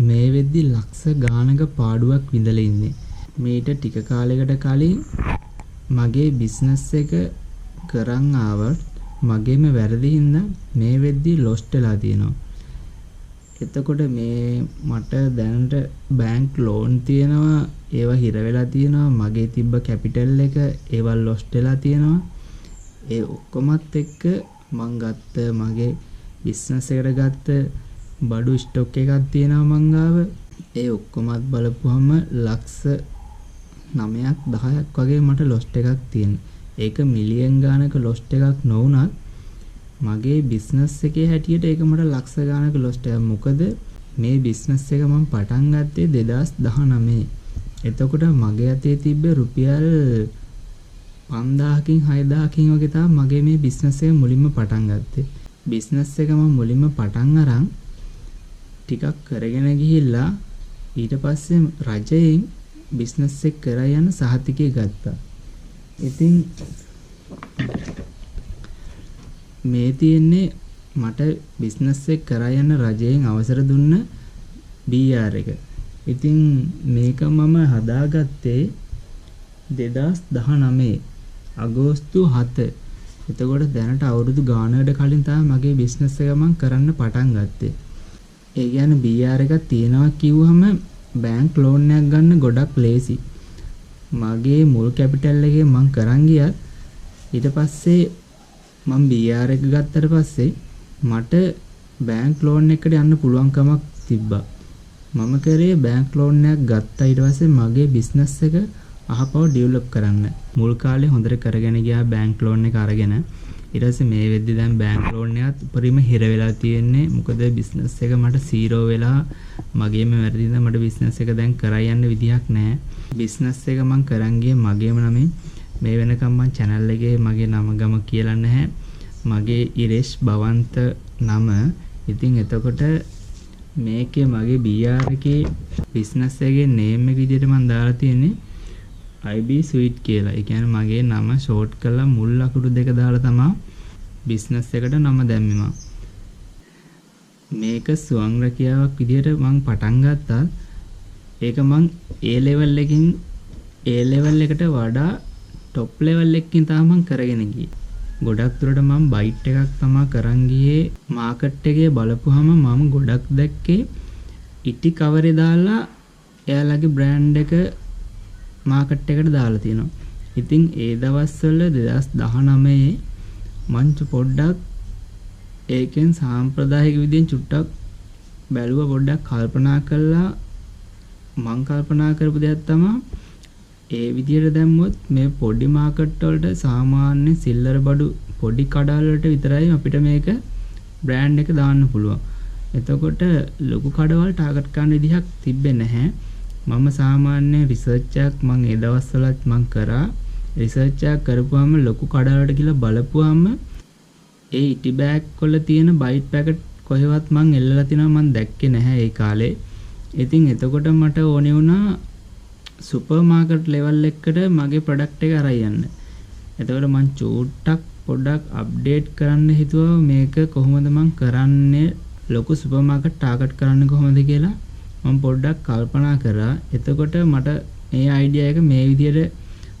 මේ වෙද්දි ලක්ෂ ගානක පාඩුවක් විඳලා ඉන්නේ. මීට ටික කාලයකට කලින් මගේ බිස්නස් එක කරන් ආවත් මගේම වැරදි හින්දා මේ වෙද්දි ලොස්ට් වෙලා තියෙනවා. එතකොට මේ මට දැනට බැංක් ලෝන් තියෙනවා, ඒවා හිර වෙලා තියෙනවා. මගේ තිබ්බ කැපිටල් එක ඒවා ලොස්ට් වෙලා තියෙනවා. ඒ ඔක්කොමත් එක්ක මං ගත්ත මගේ බිස්නස් එකට ගත්ත බඩු ස්ටොක් එකක් තියෙනවා මං ගාව. ඒ ඔක්කොමත් බලපුවම ලක්ෂ 9ක් 10ක් වගේ මට ලොස්ට් එකක් තියෙනවා. ඒක මිලියන් ගානක ලොස්ට් එකක් නොවුනත් මගේ බිස්නස් එකේ හැටියට ඒක මට ලක්ෂ ගානක ලොස්ට් එකක්. මොකද මේ බිස්නස් එක මම පටන් ගත්තේ 2019. එතකොට මගේ අතේ තිබ්බ රුපියල් 5000කින් 6000කින් වගේ තමයි මගේ මේ බිස්නස් එක මුලින්ම පටන් ගත්තේ. බිස්නස් එක මම මුලින්ම පටන් අරන් ටිකක් කරගෙන ගිහිල්ලා ඊට පස්සේ රජයෙන් බිස්නස් එක කරා යන සහතිකය ගත්තා. ඉතින් මේ තියෙන්නේ මට බිස්නස් එක කරා යන රජයෙන් අවසර දුන්න BR එක. ඉතින් මේක මම හදාගත්තේ 2019 අගෝස්තු 7. එතකොට දැනට අවුරුදු ගානකට කලින් තමයි මගේ බිස්නස් එක මම කරන්න පටන් ගත්තේ. ඒ කියන්නේ BR එකක් තියෙනවා කිව්වම බැංක් ලෝන් එකක් ගන්න ගොඩක් ලේසි. මගේ මුල් කැපිටල් එකේ මම කරන් ගියත් ඊට පස්සේ මම BR එක ගත්තට පස්සේ මට බැංක් ලෝන් එකකට යන්න පුළුවන් කමක් තිබ්බා. මම කරේ බැංක් ලෝන් එකක් ගත්තා. ඊට පස්සේ මගේ බිස්නස් එක අහපව ඩෙවලොප් කරන්න. මුල් කාලේ හොඳට කරගෙන ගියා බැංක් ලෝන් එක අරගෙන. ඊට පස්සේ මේ වෙද්දි දැන් බැංක් ලෝන් එකත් උපරිම හිර වෙලා තියෙන්නේ. මොකද බිස්නස් එක මට 0 වෙලා මගේම වැරදි නිසා මට බිස්නස් එක දැන් කරා යන්න විදියක් නැහැ. බිස්නස් එක මම කරන් ගියේ මගේම නමින්. මේ වෙනකම් මම channel එකේ මගේ නම ගම කියලා නැහැ. මගේ ඉරේෂ් බවන්ත නම. ඉතින් එතකොට මේකේ මගේ BR එකේ බිස්නස් එකේ නේම් එක විදිහට මම දාලා තියෙන්නේ IB Sweet කියලා. ඒ කියන්නේ මගේ නම ෂෝට් කරලා මුල් අකුරු දෙක දාලා තමයි බිස්නස් එකට නම දැම්මේ මම. මේක ස්වයං රැකියාවක් විදිහට මම පටන් ගත්තා. ඒක මම A level එකකින් A level එකට වඩා top level එකකින් තමයි මම කරගෙන ගියේ. ගොඩක් දුරට මම බයිට් එකක් තමයි කරන් ගියේ. මාකට් එකේ බලපුවම මම ගොඩක් දැක්කේ ඉටි කවරේ දාලා එයාලගේ බ්‍රෑන්ඩ් එක මාකට් එකට දාලා තියෙනවා. ඉතින් ඒ දවස්වල 2019 මං පොඩ්ඩක් ඒකෙන් සාම්ප්‍රදායික විදිහෙන් චුට්ටක් බැලුවා. පොඩ්ඩක් කල්පනා කළා. මං කල්පනා කරපු දෙයක් තමයි ඒ විදියට දැම්මොත් මේ පොඩි මාකට් වලට සාමාන්‍ය සිල්ලර බඩු පොඩි කඩවල වලට විතරයි අපිට මේක බ්‍රෑන්ඩ් එක දාන්න පුළුවන්. එතකොට ලොකු කඩවල ටාගට් කරන්න විදිහක් තිබ්බේ නැහැ. මම සාමාන්‍ය රිසර්ච් එකක් මම ඒ දවස්වලත් මම කරා. රිසර්ච් එකක් කරපුවාම ලොකු කඩවලට ගිහලා බලපුවාම ඒ ඉටි බෑග් වල තියෙන බයිට් පැකට් කොහෙවත් මම එල්ලලා තිනවා මම දැක්කේ නැහැ ඒ කාලේ. ඉතින් එතකොට මට ඕනේ වුණා සුපර් මාකට් ලෙවල් එකකට මගේ ප්‍රොඩක්ට් එක අරන් යන්න. එතකොට මම චූට්ටක් පොඩ්ඩක් අප්ඩේට් කරන්න හිතුවා මේක කොහොමද මම කරන්නේ, ලොකු සුපර් මාකට් ටාගට් කරන්නේ කොහොමද කියලා මම පොඩ්ඩක් කල්පනා කරා. එතකොට මට මේ අයිඩියා එක මේ විදිහට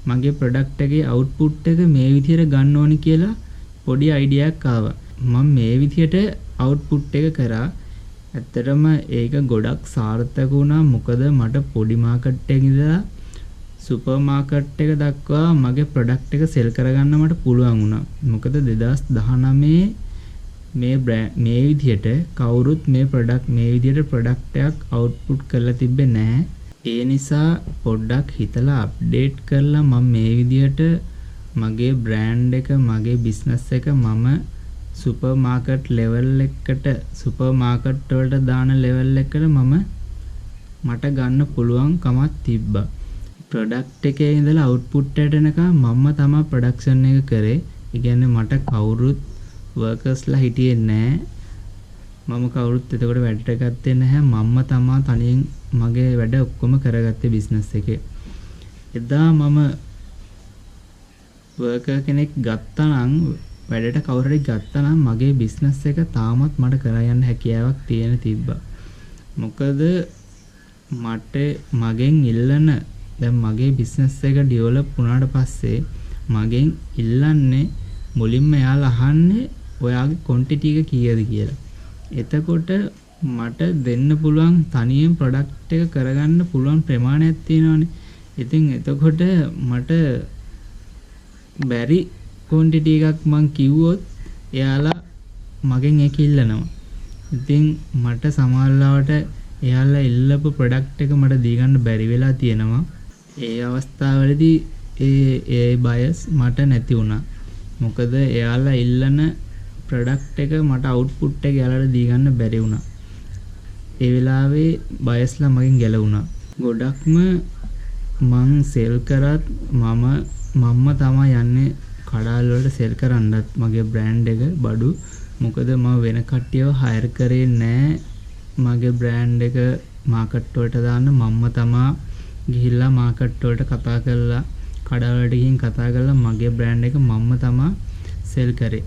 මගේ ප්‍රොඩක්ට් එකේ අවුට්පුට් එක මේ විදිහට ගන්න ඕනි කියලා පොඩි අයිඩියා එකක් ආවා. මම මේ විදිහට අවුට්පුට් එක කරා. ඇත්තටම ඒක ගොඩක් සාර්ථක වුණා. මොකද මට පොඩි මාකට් එකේ ඉඳලා සුපර් මාකට් එක දක්වා මගේ ප්‍රොඩක්ට් එක සෙල් කරගන්න මට පුළුවන් වුණා. මොකද 2019 මේ විදිහට කවුරුත් මේ විදිහට ප්‍රොඩක්ට් එකක් අවුට්පුට් කරලා තිබ්බේ නැහැ. ඒ නිසා පොඩ්ඩක් හිතලා අප්ඩේට් කරලා මම මේ විදිහට මගේ බ්‍රෑන්ඩ් එක මගේ බිස්නස් එක මම සුපර් මාකට් ලෙවල් එකට සුපර් මාකට් වලට දාන ලෙවල් එකට මට ගන්න පුළුවන් කමක් තිබ්බා. ප්‍රොඩක්ට් එකේ ඉඳලා අවුට්පුට් එකට එනකම් මම තමයි ප්‍රොඩක්ෂන් එක කරේ. ඒ කියන්නේ මට කවුරුත් වර්කර්ස්ලා හිටියේ නැහැ. මම කවුරුත් එතකොට වැඩට ගත්තේ නැහැ. මම තමයි තනියෙන් මගේ වැඩ ඔක්කොම කරගත්තේ බිස්නස් එකේ. එදා මම වර්කර් කෙනෙක් ගත්තා නම් වැඩට කවුරු හරි ගත්තා නම් මගේ බිස්නස් එක තාමත් මට කරා යන්න හැකියාවක් තියෙන තිබ්බා. මොකද මට මගෙන් ඉල්ලන දැන් මගේ බිස්නස් එක ඩෙවලොප් වුණාට පස්සේ මගෙන් ඉල්ලන්නේ මුලින්ම එයාලා අහන්නේ ඔයාගේ ක්වොන්ටිටි එක කීයද කියලා. එතකොට මට දෙන්න පුළුවන් තනියෙන් ප්‍රොඩක්ට් එක කරගන්න පුළුවන් ප්‍රමාණයක් තියෙනවානේ. ඉතින් එතකොට මට බැරි ක්වොන්ටිටි එකක් මං කිව්වොත් එයාලා මගෙන් ඒක ඉල්ලනවා. ඉතින් මට සමහරවිට එයාලා ඉල්ලපු ප්‍රොඩක්ට් එක මට දී ගන්න බැරි වෙලා තියෙනවා. ඒ අවස්ථාවලදී ඒ බයස් මට නැති වුණා. මොකද එයාලා ඉල්ලන ප්‍රොඩක්ට් එක මට අවුට්පුට් එක එයාලට දී ගන්න බැරි වුණා. ඒ වෙලාවේ බයස්ලා මගෙන් ගැලවුණා. ගොඩක්ම මං සෙල් කරත් මම තමයි යන්නේ කඩාවල් වලට සෙල් කරන්නත් මගේ බ්‍රෑන්ඩ් එක බඩු. මොකද මම වෙන කට්ටියව හයර් කරේ නැහැ. මගේ බ්‍රෑන්ඩ් එක මාකට් වලට දාන්න මම තමා ගිහිල්ලා මාකට් වලට කතා කරලා කඩාවල් වලට ගිහින් කතා කරලා මගේ බ්‍රෑන්ඩ් එක මම තමා සෙල් කරේ.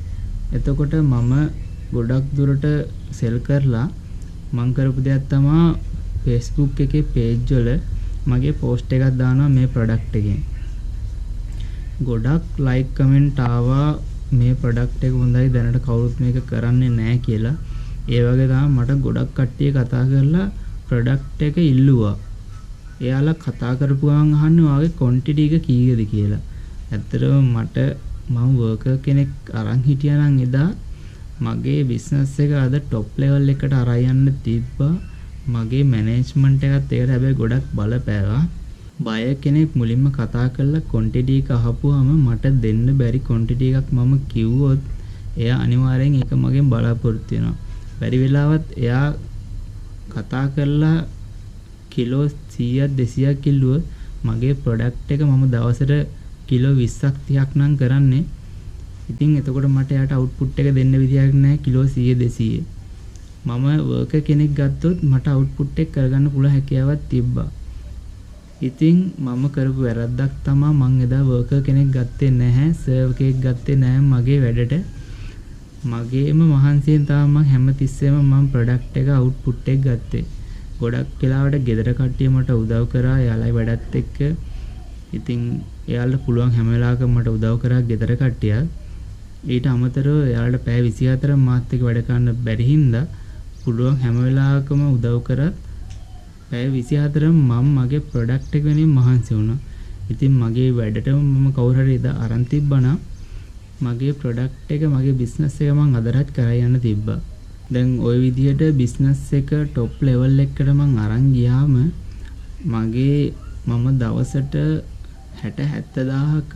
එතකොට මම ගොඩක් දුරට සෙල් කරලා මං කරපු දෙයක් තමා Facebook එකේ page වල මගේ post එකක් දානවා මේ product එකෙන්. ගොඩක් like comment ආවා මේ product එක හොඳයි දැනට කවුරුත් මේක කරන්නේ නැහැ කියලා. ඒ වගේ තමයි මට ගොඩක් කට්ටිය කතා කරලා product එක ඉල්ලුවා. එයාලා කතා කරපු ගමන් අහන්නේ ඔයාගේ quantity එක කීයද කියලා. ඇත්තටම මම worker කෙනෙක් අරන් හිටියා නම් එදා මගේ business එක අද top level එකට අරන් යන්න තිබ්බා. මගේ management එකත් ඒකට හැබැයි ගොඩක් බලපෑවා. බය කෙනෙක් මුලින්ම කතා කරලා quantity එක අහපුවාම මට දෙන්න බැරි quantity එකක් මම කිව්වොත් එයා අනිවාර්යෙන් ඒක මගෙන් බලාපොරොත්තු වෙනවා. බැරි වෙලාවත් එයා කතා කරලා කිලෝ 100ක් 200ක් කිල්ලුව මගේ ප්‍රොඩක්ට් එක මම දවසට කිලෝ 20ක් 30ක් නම් කරන්නේ. ඉතින් එතකොට මට යාට අවුට්පුට් එක දෙන්න විදියක් නැහැ කිලෝ 100 200. මම වර්කර් කෙනෙක් ගත්තොත් මට අවුට්පුට් එක කරගන්න පුළුවන් හැකියාවක් තිබ්බා. ඉතින් මම කරපු වැරද්දක් තමයි මං එදා වර්කර් කෙනෙක් ගත්තේ නැහැ, සර්වර් කෙනෙක් ගත්තේ නැහැ මගේ වැඩට. මගේම මහන්සියෙන් තමයි මම හැමතිස්සෙම මම ප්‍රොඩක්ට් එක අවුට්පුට් එක ගත්තේ. ගොඩක් වෙලාවට ගෙදර කට්ටිය මට උදව් කරා යාළුවයි වැඩත් එක්ක. ඉතින් එයාලට පුළුවන් හැම වෙලාවකම මට උදව් කරා ගෙදර කට්ටිය. ඊට අමතරව එයාලට පැය 24 මාත් එක්ක වැඩ කරන්න බැරි හින්දා පුළුවන් හැම වෙලාවකම උදව් කරත් පැය 24 මම මගේ ප්‍රොඩක්ට් එක වෙනින් මහන්සි වුණා. ඉතින් මගේ වැඩට මම කවුරු හරි එදා අරන් තිබ්බනම් මගේ ප්‍රොඩක්ට් එක මගේ බිස්නස් එක මම අදටත් කරගෙන යන්න තිබ්බා. දැන් ওই විදිහට බිස්නස් එක টොප් ලෙවල් එකකට මම අරන් ගියාම මම දවසට 60 70000ක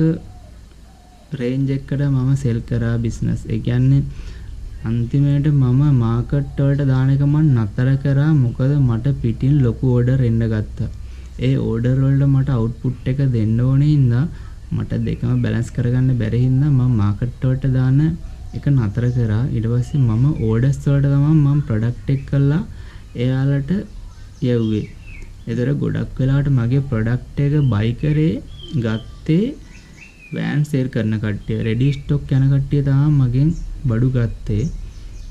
රේන්ජ් එකකට මම සෙල් කරා බිස්නස්. ඒ කියන්නේ අන්තිමට මම මාකට් වලට දාන එක මම නතර කරා. මොකද මට පිටින් ලොකු ඕඩර් එන්න ගත්තා. ඒ ඕඩර් වලට මට අවුට්පුට් එක දෙන්න ඕනේ හින්දා මට දෙකම බැලන්ස් කරගන්න බැරි හින්දා මම මාකට් වලට දාන එක නතර කරා. ඊට පස්සේ මම ඕඩර්ස් වලට තමයි මම ප්‍රොඩක්ට් එක කළා එයාලට යවුවේ. ඒතර ගොඩක් වෙලාවට මගේ ප්‍රොඩක්ට් එක බයි කරේ ගත්තේ වෑන් සේල් කරන කට්ටිය, රෙඩි ස්ටොක් යන කට්ටිය තමයි මගෙන් බඩු ගත්තේ.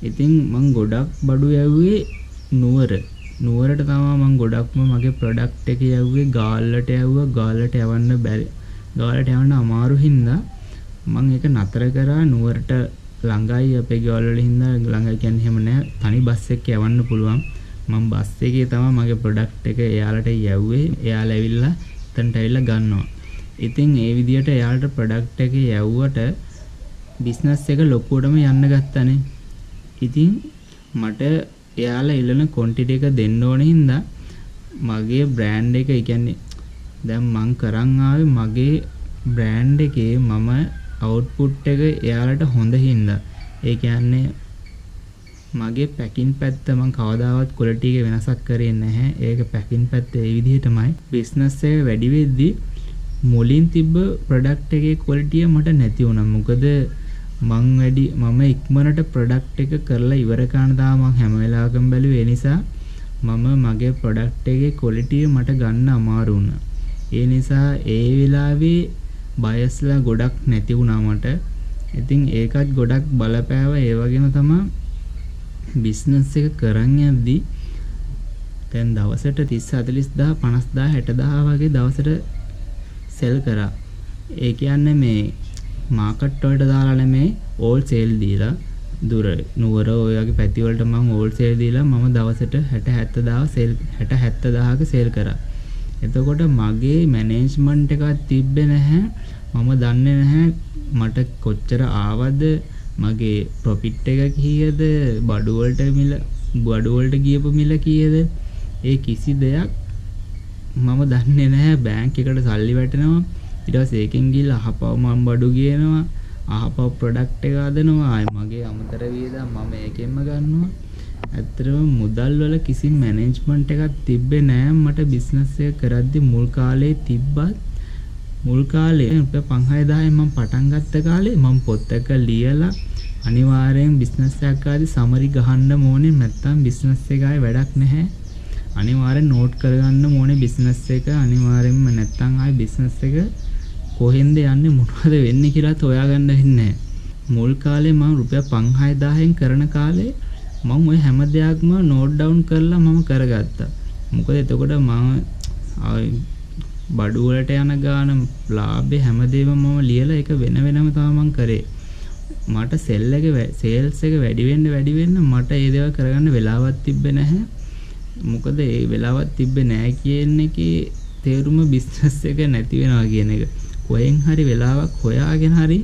ඉතින් මං ගොඩක් බඩු යවුවේ නුවරට තමයි මං ගොඩක්ම මගේ ප්‍රොඩක්ට් එක යවුවේ. ගාල්ලට යවුවා. ගාල්ලට යවන්න බැරි. ගාල්ලට යවන්න අමාරු හින්දා මං ඒක නතර කරා. නුවරට ළඟයි අපේ ගෙවල් වල හින්දා ළඟයි කියන්නේ එහෙම නෑ. තනි බස් එකක යවන්න පුළුවන්. මම බස් එකේ තමයි මගේ ප්‍රොඩක්ට් එක එයාලට යවුවේ. එයාලා ඇවිල්ලා එතනට ඇවිල්ලා ගන්නවා. ඉතින් ඒ විදිහට එයාලට ප්‍රොඩක්ට් එක යවුවට බිස්නස් එක ලොකුවටම යන්න ගත්තනේ. ඉතින් මට එයාලා ඉල්ලන ක්වොන්ටිටි එක දෙන්න ඕන හින්දා මගේ බ්‍රෑන්ඩ් එක, ඒ කියන්නේ දැන් මං කරන් ආවේ මගේ බ්‍රෑන්ඩ් එකේ මම අවුට්පුට් එක එයාලට හොඳ හින්දා. ඒ කියන්නේ මගේ පැකින් පැත්ත මං කවදාවත් ක්වොලිටි එක වෙනසක් කරේ නැහැ. ඒක පැකින් පැත්ත ඒ විදිහටමයි. බිස්නස් එක වැඩි වෙද්දී මුලින් තිබ්බ ප්‍රොඩක්ට් එකේ ක්වොලිටිය මට නැති වුණා. මොකද මම ඉක්මනට ප්‍රොඩක්ට් එක කරලා ඉවර කරන තාම මම හැම වෙලාවකම බැලුවේ. ඒ නිසා මම මගේ ප්‍රොඩක්ට් එකේ ක්වොලිටිය මට ගන්න අමාරු වුණා. ඒ නිසා ඒ වෙලාවේ බයස්ලා ගොඩක් නැති වුණා මට. ඉතින් ඒකත් ගොඩක් බලපෑවා. ඒ වගේම තමයි බිස්නස් එක කරන් යද්දී දැන් දවසට 30 40000 50000 60000 වගේ දවසට සෙල් කරා. ඒ කියන්නේ මේ මාකට් වලට දාලා නෙමේ ඕල් සේල් දීලා දුර නුවර ඔය වගේ පැති වලට මම ඕල් සේල් දීලා මම දවසට 60 70000 සේල් 60 70000ක සේල් කරා. එතකොට මගේ මැනේජ්මන්ට් එකක් තිබ්බේ නැහැ. මම දන්නේ නැහැ මට කොච්චර ආවද මගේ ප්‍රොෆිට් එක කීයද බඩු වලට ගියපු මිල කීයද ඒ කිසි දෙයක් මම දන්නේ නැහැ. බැංක් එකට සල්ලි වැටෙනවා ඊට පස්සේ ඒකෙන් ගිහලා අහපව මම බඩු ගේනවා අහපව ප්‍රොඩක්ට් එක හදනවා ආයි මගේ අමතර වියදම් මම ඒකෙන්ම ගන්නවා. ඇත්තටම මුදල් වල කිසි මැනේජ්මන්ට් එකක් තිබ්බේ නෑ. මට බිස්නස් එක කරද්දි මුල් කාලේ තිබ්බත් මුල් කාලේ රුපියල් 5000 මම පටන් ගත්ත කාලේ මම පොත් එක ලියලා අනිවාර්යෙන් බිස්නස් එකක් ආදී සමරි ගහන්න ඕනේ නැත්තම් බිස්නස් එක ආයේ වැඩක් නැහැ. අනිවාර්යෙන් නෝට් කරගන්න ඕනේ බිස්නස් එක අනිවාර්යෙන්ම නැත්තම් ආයේ බිස්නස් එක කොහෙන්ද යන්නේ මොනවද වෙන්නේ කියලා හොයාගන්න වෙන්නේ. මුල් කාලේ මම රුපියල් 5000න් කරන කාලේ මම ওই හැම දෙයක්ම නෝට් ඩවුන් කරලා මම කරගත්තා. මොකද එතකොට මම බඩු වලට යන ගාන ලාභේ හැමදේම මම ලියලා ඒක වෙන වෙනම තමයි මම කරේ. මට සේල්ස් එක වැඩි වෙන්න මට ඒ දේවල් කරගන්න වෙලාවක් තිබ්බේ නැහැ. මොකද ඒ වෙලාවක් තිබ්බේ නැහැ කියන එකේ තේරුම බිස්නස් එක නැති වෙනවා කියන එක. කොහෙන් හරි වෙලාවක් හොයාගෙන හරි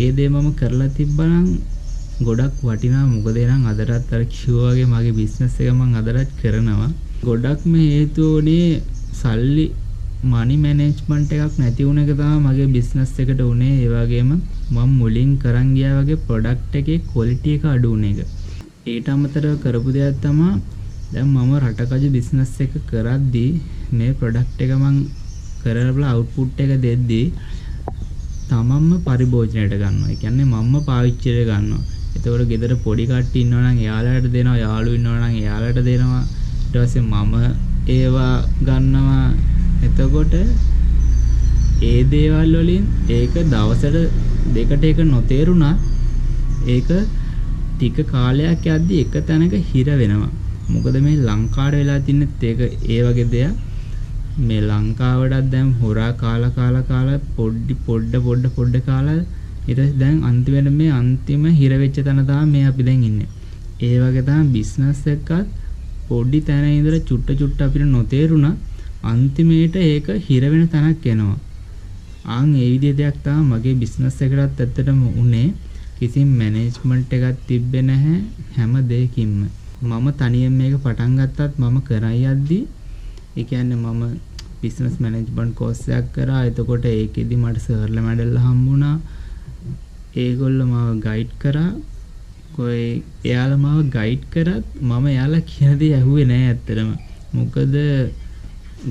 ඒ දේ මම කරලා තිබ්බනම් ගොඩක් වටිනා. මොකද එනම් අදටත් අර කිව්වා වගේ මගේ බිස්නස් එක මම අදටත් කරනවා. ගොඩක්ම හේතුව උනේ සල්ලි මනි මැනේජ්මන්ට් එකක් නැති වුණ එක තමයි මගේ බිස්නස් එකට උනේ. ඒ වගේම මම මුලින් කරන් ගියා වගේ ප්‍රොඩක්ට් එකේ ක්වොලිටි එක අඩු වුණ එක. ඊට අමතරව කරපු දෙයක් තමයි දැන් මම රටකජු බිස්නස් එක කරද්දී මේ ප්‍රොඩක්ට් එක මම කරලා අවුට්පුට් එක දෙද්දී තමන්ම පරිභෝජනයට ගන්නවා. ඒ කියන්නේ මම්ම පාවිච්චියට ගන්නවා. එතකොට ගෙදර පොඩි කට්ටිය ඉන්නවා නම් එයාලට දෙනවා, යාළුවෝ ඉන්නවා නම් එයාලට දෙනවා. ඊට පස්සේ මම ඒවා ගන්නවා. එතකොට ඒ දේවල් වලින් ඒක දවසට දෙකට එක නොතේරුණා. ඒක ටික කාලයක් යද්දි එක තැනක හිර වෙනවා. මොකද මේ ලංකාවට වෙලා තින්නෙත් ඒක ඒ වගේ දෙයක්. මේ ලංකාවටත් දැන් හොරා කාලා පොඩ්ඩ කාලා ඊට දැන් අන්තිමට මේ අන්තිම හිර වෙච්ච තැන තමයි මේ අපි දැන් ඉන්නේ. ඒ වගේ තමයි බිස්නස් එකත් පොඩි තැන ඉඳලා චුට්ට අපිට නොතේරුණා අන්තිමේට ඒක හිර වෙන තැනක් එනවා. ආන් ඒ විදිහේ දෙයක් තමයි මගේ බිස්නස් එකටත් ඇත්තටම උනේ. කිසිම මැනේජ්මන්ට් එකක් තිබ්බේ නැහැ හැම දෙයකින්ම. මම තනියෙන් මේක පටන් ගත්තත් මම කරයි යද්දී ඒ කියන්නේ මම බිස්නස් මැනේජ්මන්ට් කෝස් එකක් කරා. එතකොට ඒකෙදි මට සර්ලා මැඩල් හම්බුණා. ඒගොල්ලෝ මාව ගයිඩ් කරා. එයාලා මාව ගයිඩ් කරත් මම එයාලා කියන දේ ඇහුවේ නෑ ඇත්තටම. මොකද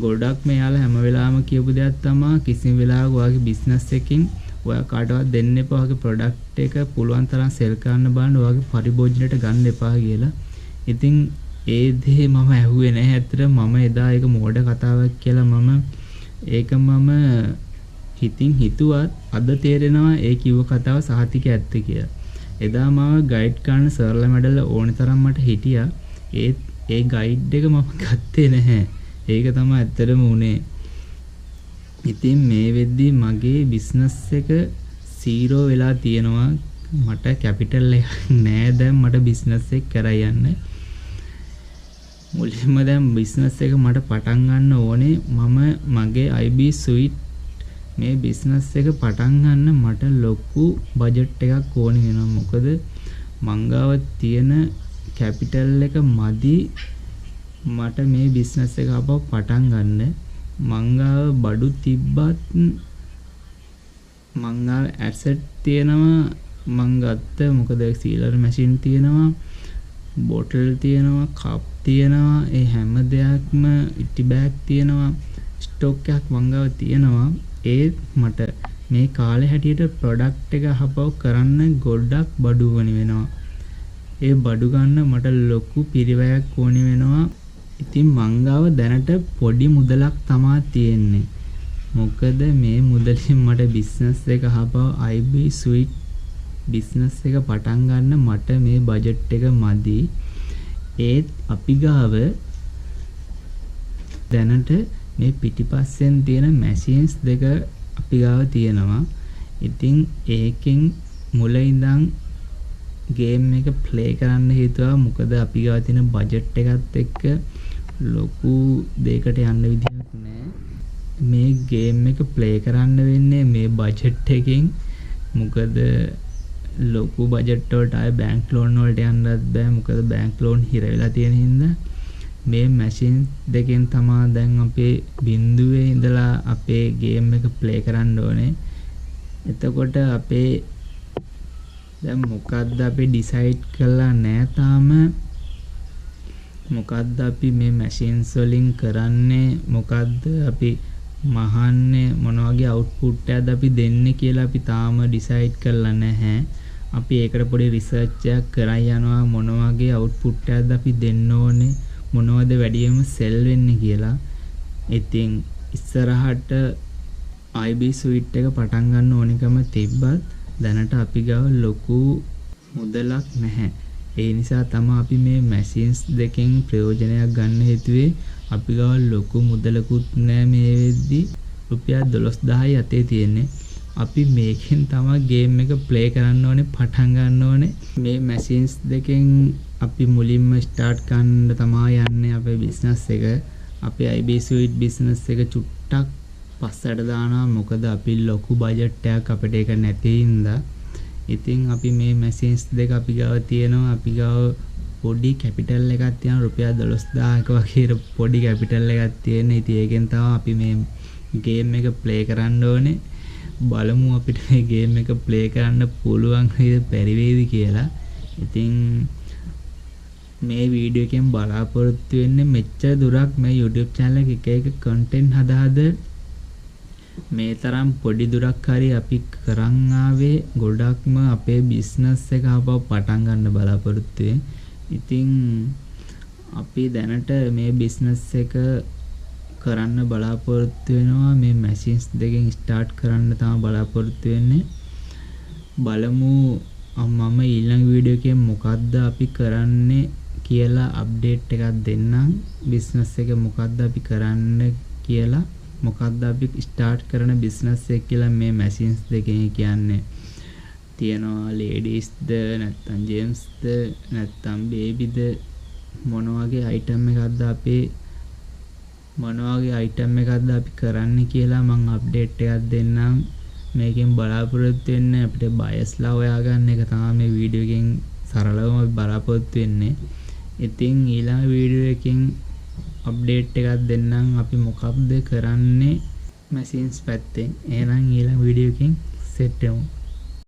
ගොඩක් මෙයාලා හැම වෙලාවෙම කියපු දෙයක් තමයි කිසිම වෙලාවක ඔයාගේ බිස්නස් එකකින් ඔයා කාටවත් දෙන්න එපා. ඔයාගේ ප්‍රොඩක්ට් එක පුළුවන් තරම් සෙල් කරන්න බලන්න. ඔයාගේ පරිභෝජනයට ගන්න එපා කියලා. ඉතින් ඒ දේ මම ඇහුවේ නැහැ ඇත්තට. මම එදා ඒක මෝඩ කතාවක් කියලා මම හිතින් හිතුවත් අද තේරෙනවා ඒ කිව්ව කතාව සහතික ඇත්ත කියලා. එදා මාව ගයිඩ් කරන්න සර්ලා මැඩල් ඕනේ තරම් මට හිටියා. ඒ ගයිඩ් එක මම ගත්තේ නැහැ. ඒක තමයි ඇත්තටම උනේ. ඉතින් මේ වෙද්දී මගේ බිස්නස් එක 0 වෙලා තියෙනවා. මට කැපිටල් එකක් නැහැ දැන් මට බිස්නස් එක කරා යන්න. මුලින්ම දැන් බිස්නස් එක මට පටන් ගන්න ඕනේ. මම මගේ IB suite මේ බිස්නස් එක පටන් ගන්න මට ලොකු බජට් එකක් ඕනේ වෙනවා. මොකද මංගාව තියෙන කැපිටල් එක මදි මට මේ බිස්නස් එක අපව පටන් ගන්න. මංගාව බඩු තිබ්බත් මංගාව ඇසට් තියෙනවා. මං ගත්ත මොකද සීලර් මැෂින් තියෙනවා, බෝටල් තියෙනවා, කප් තියෙනවා. ඒ හැම දෙයක්ම ඉටි බෑග් තියෙනවා, ස්ටොක් එකක් මංගාව තියෙනවා. ඒත් මට මේ කාලේ හැටියට ප්‍රොඩක්ට් එක අහපව කරන්න ගොඩක් බඩු වනි වෙනවා. ඒ බඩු ගන්න මට ලොකු පිරිවැයක් ඕනි වෙනවා. ඉතින් මංගාව දැනට පොඩි මුදලක් තමා තියෙන්නේ. මොකද මේ මුදලින් මට බිස්නස් එක අහපව IB suite බිස්නස් එක පටන් ගන්න මට මේ බජට් එක මදි. ඒත් අපි ගාව දැනට මේ පිටිපස්සෙන් තියෙන මැෂින්ස් දෙක අපි ගාව තියෙනවා. ඉතින් ඒකෙන් මුල ඉඳන් ගේම් එක ප්ලේ කරන්න හේතුව මොකද අපි ගාව තියෙන බජට් එකත් එක්ක ලොකු දෙයකට යන්න විදිහක් නැහැ. මේ ගේම් එක ප්ලේ කරන්න වෙන්නේ මේ බජට් එකෙන්. මොකද ලොකු බජට් වලට ආය බැංක් ලෝන් වලට යන්නත් බෑ. මොකද බැංක් ලෝන් හිර වෙලා තියෙන හින්දා මේ මැෂින් දෙකෙන් තමයි දැන් අපේ බිඳුවේ ඉඳලා අපේ ගේම් එක ප්ලේ කරන්න ඕනේ. එතකොට අපේ දැන් මොකද්ද අපි ඩිසයිඩ් කරලා නැහැ තාම. මොකද්ද අපි මේ මැෂින්ස් වලින් කරන්නේ, මොකද්ද අපි මහන්නේ, මොන වගේ අවුට්පුට් එකක්ද අපි දෙන්නේ කියලා අපි තාම ඩිසයිඩ් කරලා නැහැ. අපි ඒකට පොඩි රිසර්ච් එකක් කරන් යනවා මොන වගේ අවුට්පුට් එකක්ද අපි දෙන්න ඕනේ, මොනවද වැඩියෙන්ම සෙල් වෙන්නේ කියලා. ඉතින් ඉස්සරහට IB suite එක පටන් ගන්න ඕනිකම තිබ්බත් දැනට අපි ගාව ලොකු මුදලක් නැහැ. ඒ නිසා තමයි අපි මේ මැෂින්ස් දෙකෙන් ප්‍රයෝජනයක් ගන්න හේතුවේ. අපි ගාව ලොකු මුදලකුත් නැහැ මේ වෙද්දි. රුපියල් 12000යි අතේ තියෙන්නේ. අපි මේකෙන් තමයි ගේම් එක ප්ලේ කරන්න ඕනේ, පටන් ගන්න ඕනේ. මේ මැෂින්ස් දෙකෙන් අපි මුලින්ම ස්ටාර්ට් කරන්න තමයි යන්නේ අපේ බිස්නස් එක. අපේ IB suite බිස්නස් එක චුට්ටක් පස්සට දානවා. මොකද අපි ලොකු බජට් එකක් අපිට ඒක නැති හින්දා. ඉතින් අපි මේ මැෂින්ස් දෙක අපි ගාව තියෙනවා. අපි ගාව පොඩි කැපිටල් එකක් තියෙනවා. රුපියල් 12000ක වගේ පොඩි කැපිටල් එකක් තියෙන. ඉතින් ඒකෙන් තමයි අපි මේ ගේම් එක ප්ලේ කරන්න ඕනේ. බලමු අපිට මේ ගේම් එක ප්ලේ කරන්න පුළුවන් වේද බැරි වේද කියලා. ඉතින් මේ වීඩියෝ එකෙන් බලාපොරොත්තු වෙන්නේ මෙච්චර දුරක් මේ YouTube channel එක එක content හදාද මේ තරම් පොඩි දුරක් හරි අපි කරන් ආවේ ගොඩක්ම අපේ business එක ආපහු පටන් ගන්න බලාපොරොත්තු වෙන්නේ. ඉතින් අපි දැනට මේ business එක කරන්න බලාපොරොත්තු වෙනවා. මේ machines දෙකෙන් start කරන්න තමයි බලාපොරොත්තු වෙන්නේ. බලමු මම ඊළඟ වීඩියෝ එකේ මොකද්ද අපි කරන්නේ කියලා අප්ඩේට් එකක් දෙන්නම්. business එක මොකද්ද අපි කරන්න කියලා, මොකද්ද අපි ස්ටාර්ට් කරන business එක කියලා මේ machines දෙකෙන් කියන්නේ. තියනවා ladiesද නැත්නම් gentsද නැත්නම් babyද, මොන වගේ item එකක්ද අපි කරන්න කියලා මම අප්ඩේට් එකක් දෙන්නම්. මේකෙන් බලාපොරොත්තු වෙන්න අපිට බයස්ලා හොයාගන්න එක තමයි මේ වීඩියෝ එකෙන් සරලවම බලාපොරොත්තු වෙන්නේ. ඉතින් ඊළඟ වීඩියෝ එකෙන් අප්ඩේට් එකක් දෙන්නම් අපි මොකක්ද කරන්නේ මැෂින්ස් පැත්තෙන්. එහෙනම් ඊළඟ වීඩියෝ එකෙන් සෙට් වෙමු.